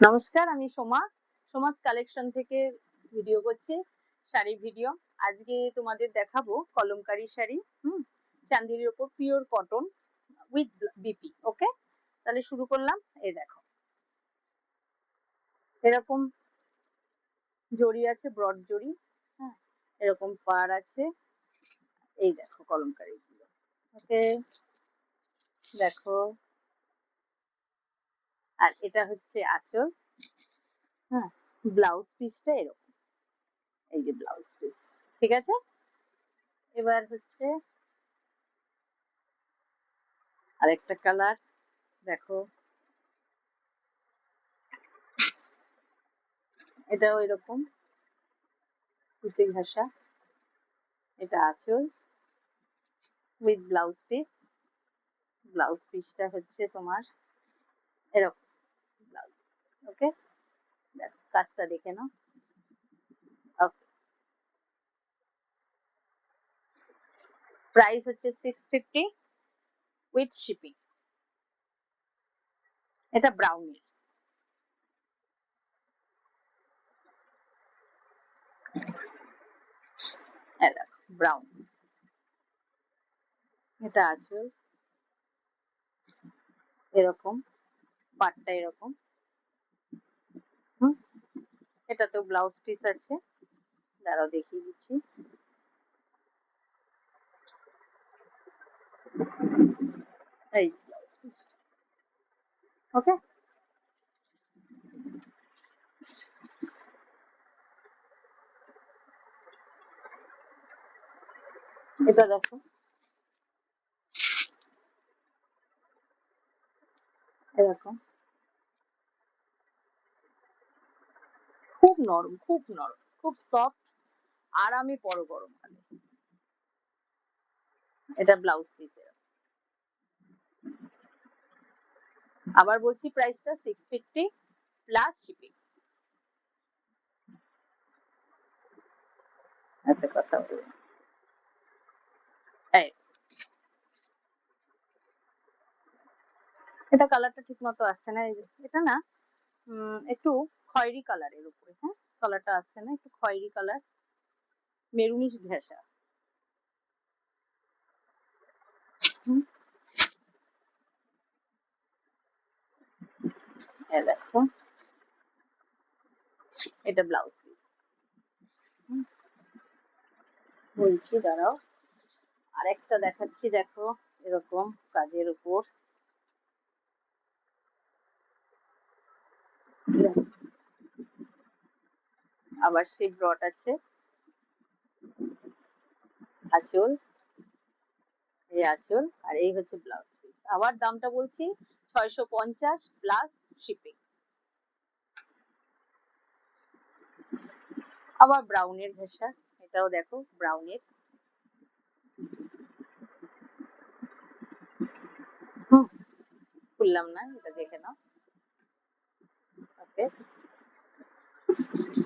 নমস্কার, আমি সোমাস কালেকশন থেকে ভিডিও করছি, শাড়ি ভিডিও। আজকে তোমাদের দেখাবো কলমকারী শাড়ি, চান্দেরির উপর পিওর কটন উইথ বিপি। ওকে, তাহলে শুরু করলাম। এই দেখো, এরকম জড়ি আছে, ব্রড জড়ি। হ্যাঁ, এরকম পার আছে। এই দেখো কলমকারী গুলো। ওকে, দেখো। আর এটা হচ্ছে আঁচল। হ্যাঁ, ব্লাউজ পিসটা এরকম। এই যে ব্লাউজ পিস, ঠিক আছে। এবার হচ্ছে আরেকটা কালার, দেখো। এটাও এরকম সুতি ঘাসা। এটা আঁচল উইথ ব্লাউজ পিস। ব্লাউজ পিসটা হচ্ছে তোমার এরকম ব্লাউজ। ওকে, দেখো কাজটা দেখে নাও। ওকে, প্রাইস হচ্ছে 650 উইথ শিপিং। এটা ব্রাউনের। ব্রাউন। এটা আঁচল এরকম, পাটটা এরকম। হুম, এটা তো ব্লাউজ পিস আছে, দাঁড়াও দেখিয়ে দিচ্ছি। এই ব্লাউজ পিস। ওকে, এটা দেখো, এরকম খুব নরম, খুব নরম, খুব সফট, আরামে পরো গরমকালে। এটা ব্লাউজ পিস। আবার বলছি, প্রাইসটা 650 প্লাস শিপিং। একটা কথা বলি, এই এটা কালারটা ঠিক মতো আসছে না। এই যে এটা না, একটু খয়েরি কালারের উপরে। হ্যাঁ, কালারটা আসছে না, একটু খয়েরি কালার, মেরুনিশ ঘেঁষা। দেখো, এটা ব্লাউজ পিস। বলছি দাঁড়াও, আরেকটা দেখাচ্ছি, দেখো এরকম কাজের উপর। আবার সেই ব্রড আছে, আঁচল, এই আঁচল, আর এই হচ্ছে ব্লাউজ পিস। আবার দামটা বলছি 650 প্লাস শিপিং। আবার ব্রাউনের ঘেঁষা, এটাও দেখো ব্রাউনের। খুললাম না, এটা দেখে নাও। ওকে,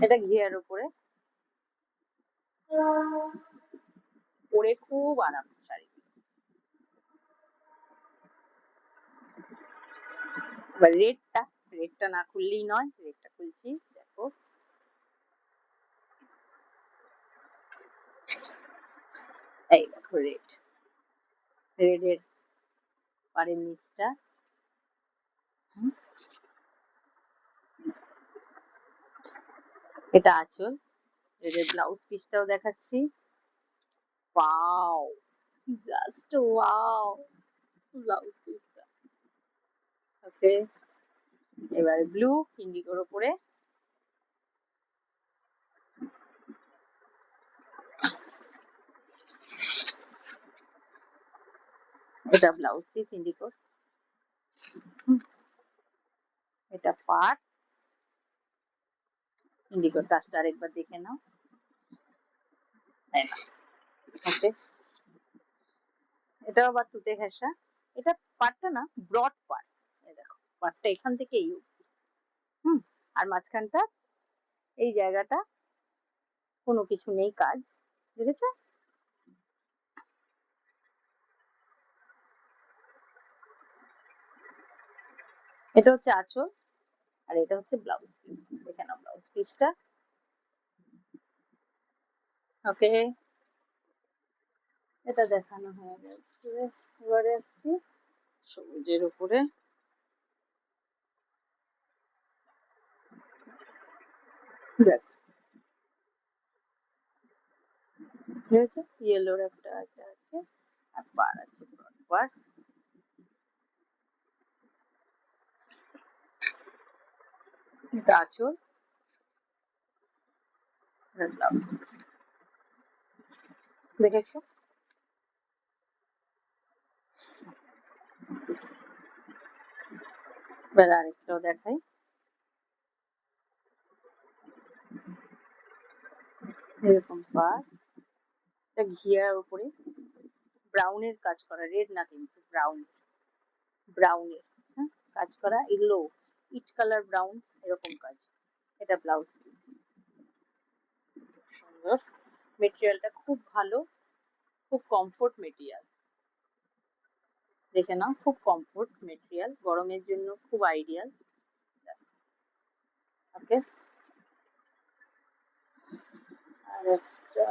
এটা ঘিয়ার উপরে, পরে খুব আরাম শাড়ি। এবার রেডটা, রেডটা না খুললেই নয়, রেডটা খুলছি, দেখো। এই দেখো রেড, রেডের পাড়ের নিচটা। এটা আঁচল, রেডের ব্লাউজ পিসটাও দেখাচ্ছি। ওয়াও, জাস্ট ওয়াও ব্লাউজ পিসটা। ওকে, এবার ব্লু ইন্ডিগোর উপরে, এটা ব্লাউজ পিস ইন্ডিগোর। এটা পাট, ইন্ডিগোর কাজটা আরেকবার দেখে নাও। ওকে, এটাও আবার তুতে ঘেঁষা। এটা পাটটা না ব্রড পাট, দেখো পাটটা এখান থেকে এই অব্দি। আর মাঝখানটা এই জায়গাটা কোনো কিছু নেই কাজ, বুঝেছো? এটা হচ্ছে আঁচল, আর এটা হচ্ছে ব্লাউজ পিস। দেখে নাও ব্লাউজ পিসটা। ওকে, এটা দেখানো হয়ে গেছে। এবারে আসছি সবুজের উপরে। দেখ, ঠিক আছে, ইয়েলোর একটা আছে, আর বার আছে, বার। এটা আঁচল, ব্লাউজ। দেখেছো? এবার আরেকটাও দেখাই। এরকম পার, এটা ঘিয়ার উপরে ব্রাউনের কাজ করা, রেড না কিন্তু ব্রাউন, ব্রাউনের কাজ করা, এগুলো ইট কালার ব্রাউন, এরকম কাজ। এটা ব্লাউজ পিস, সুন্দর। মেটেরিয়ালটা খুব ভালো, খুব কমফোর্ট মেটেরিয়াল। দেখে নাও, খুব কমফোর্ট মেটেরিয়াল, গরমের জন্য খুব আইডিয়াল। ওকে, আর একটা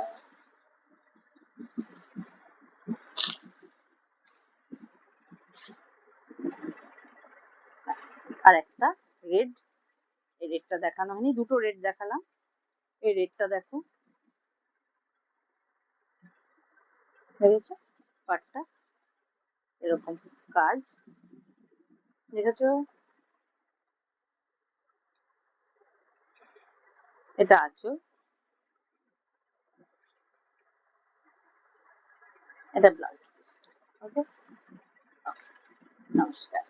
আর একটা রেড। এই রেডটা দেখানো হয়নি, দুটো রেড দেখালাম। এই রেডটা দেখো, দেখেছো পাটটা এরকম কাজ, দেখেছো? এটা আঁচল, এটা ব্লাউজ পিস। ওকে, নমস্কার।